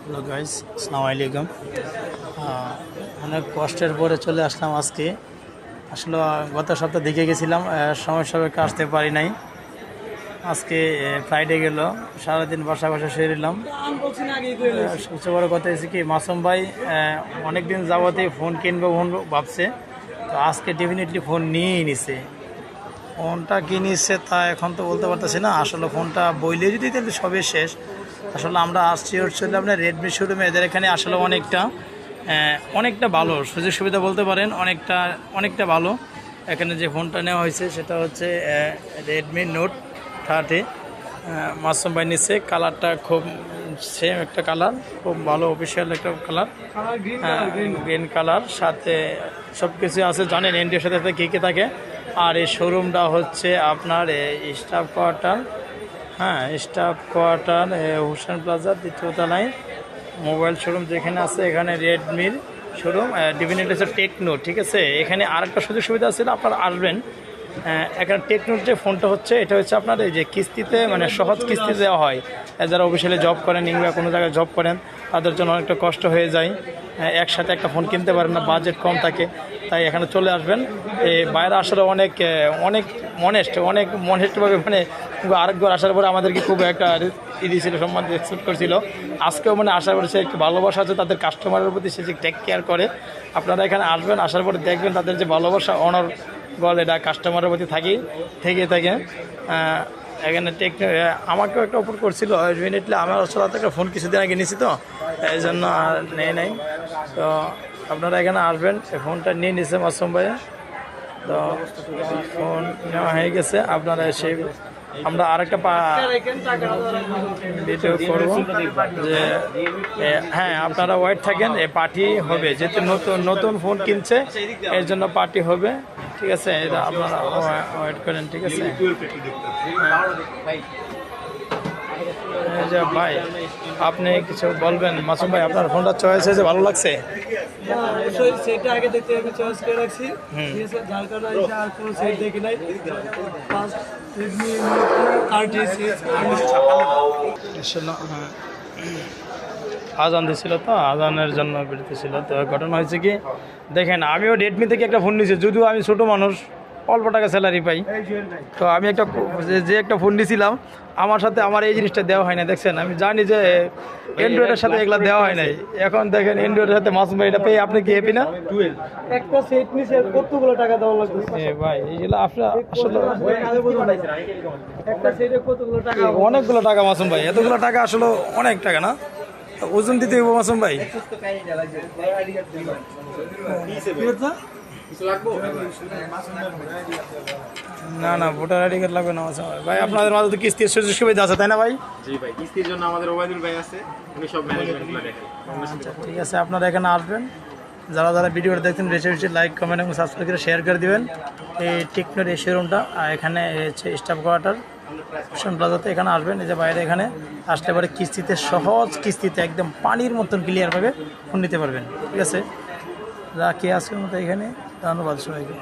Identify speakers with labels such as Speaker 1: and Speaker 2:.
Speaker 1: Hello guys, আসসালামু আলাইকুম। অনেক কষ্টের পরে চলে আসলাম আজকে। আসলে গত সপ্তাহ দেখে গেছিলাম, সমস্যা সাপেক্ষে আসতে পারি নাই। আজকে ফ্রাইডে গেল, সারাদিন বাসা শুয়ে নিলাম। সবচেয়ে বড় কথা হচ্ছে কি, মাসুম ভাই অনেক দিন যাবতীয় ফোন কিনবো ভাবছে, তো আজকে ডেফিনেটলি ফোন নিয়েই নিছে। ফোনটা কিনেছে তা এখন তো বলতে পারতেছি না, আসলে ফোনটা বইলে যদি তাহলে সবই শেষ। আসলে আমরা আসছি হচ্ছে আপনার রেডমি শোরুমে, এদের এখানে আসলে অনেকটা ভালো সুযোগ সুবিধা বলতে পারেন, অনেকটা ভালো। এখানে যে ফোনটা নেওয়া হয়েছে সেটা হচ্ছে রেডমি নোট 30। মাসুম ভাই নিচ্ছে, কালারটা খুব সেম একটা কালার, খুব ভালো অফিসিয়াল একটা কালার, গ্রিন কালার। সাথে সব কিছু আছে, জানেন এনডিওর সাথে সাথে কী কী থাকে। আর এই শোরুমটা হচ্ছে আপনার staff quarter, staff quarter Hossain plaza 2য় তলায় মোবাইল শোরুম যেখানে আছে, এখানে রেডমির শোরুম ডেফিনেটলি হচ্ছে টেকনো। ঠিক আছে, এখানে আরেকটা সুযোগ সুবিধা ছিল, আপনারা আসবেন। এখানে টেকনোর যে ফোনটা হচ্ছে, এটা হচ্ছে আপনার এই যে কিস্তিতে, মানে সহজ কিস্তি দেওয়া হয়। যারা অফিসিয়ালি জব করেন কিংবা কোনো জায়গায় জব করেন, তাদের জন্য অনেকটা কষ্ট হয়ে যায়, একসাথে একটা ফোন কিনতে পারেন না, বাজেট কম থাকে। তাই এখানে চলে আসবেন। এই বাইরে আসলে অনেক মনেস্টভাবে, মানে আরেকবার আসার পরে আমাদেরকে খুব একটা দিয়েছিল, সম্মান এক্সপেক্ট করছিল। আজকেও মানে আশা করেছে একটু ভালোবাসা আছে তাদের কাস্টমারের প্রতি, সে যে টেক কেয়ার করে। আপনারা এখানে আসবেন, আসার পরে দেখবেন তাদের যে ভালোবাসা, অনার বল, এটা কাস্টমারের প্রতি থেকে থাকে। এখানে আমাকেও একটা অফার করছিল, ডেফিনেটলি আমার আসলে একটা ফোন কিছুদিন আগে নিয়েছি, তো এই জন্য আর নাই। তো আপনারা এখানে আসবেন, ফোনটা নিয়ে নিছে মাসুম ভাই। তো ফোন নেওয়া হয়ে গেছে, আপনারা সেই আমরা আরেকটা ভিডিও করবো যে আপনারা ওয়েট থাকেন, পার্টি হবে, যেহেতু নতুন ফোন কিনছে এর জন্য পার্টি হবে। ঠিক আছে, এটা আপনারা ওয়েট করেন। ঠিক আছে ভাই, আপনি কিছু বলবেন? মাসুম ভাই, আপনার ফোনটা চয়েস হয়েছে, ভালো লাগছে?
Speaker 2: সেটা আগে দেখতে আমি চয়েস করে রাখছি, যার কারণে আর কোনো সেট দেখি নাই।
Speaker 1: আজান দিছিল, তো আজানের জন্য বেরোতেছিল। তো ঘটনা হয়েছে কি, দেখেন আমিও রেডমি থেকে একটা ফোন নিয়েছি, যদিও আমি ছোটো মানুষ, অল্প টাকা স্যালারি পাই। তো আমি একটা ফোন নিয়েছিলাম, আমার সাথে আমার এই জিনিসটা দেওয়া হয় না। দেখছেন, আমি জানি যে অ্যান্ড্রয়েডের সাথে এগুলো দেওয়া হয় নাই। এখন দেখেন অ্যান্ড্রয়েডের সাথে মাসুম ভাই এটা পেয়ে আপনি কি হ্যাপি না?
Speaker 2: একটা সেট নিছে কতগুলো টাকা দেওয়া লাগবে
Speaker 1: ভাই, এইগুলো আপনার আসলে
Speaker 2: একটা সেটে কতগুলো টাকা,
Speaker 1: অনেকগুলো টাকা মাসুম ভাই, এতগুলো টাকা আসলে অনেক টাকা না, ওজন দিতে হইব মাসুম ভাই। না ভোটার আইডি কার্ড লাগবে না মাসুম ভাই। আপনাদের মাঝে তো কিস্তির সুযোগ সুবিধা আছে, তাই না ভাই?
Speaker 3: জি ভাই, কিস্তির জন্য আমাদের ওবায়দুল ভাই আছে, উনি সব ম্যানেজমেন্টগুলো দেখেন।
Speaker 1: আচ্ছা, ঠিক আছে, আপনারা এখানে আসবেন। যারা ভিডিওটা দেখছেন বেশি বেশি লাইক, কমেন্ট এবং সাবস্ক্রাইব করে শেয়ার করে দিবেন। এই টেকনোর এই শোরুমটা এখানে হচ্ছে স্টাফ কোয়ার্টার হোসেন প্লাজাতে, এখানে আসবেন। এই যে বাইরে এখানে আসলে পরে কিস্তিতে, সহজ কিস্তিতে একদম পানির মতন ক্লিয়ারভাবে ফোন নিতে পারবেন। ঠিক আছে, রাখি আজকের মতো এখানে, ধন্যবাদ সবাইকে।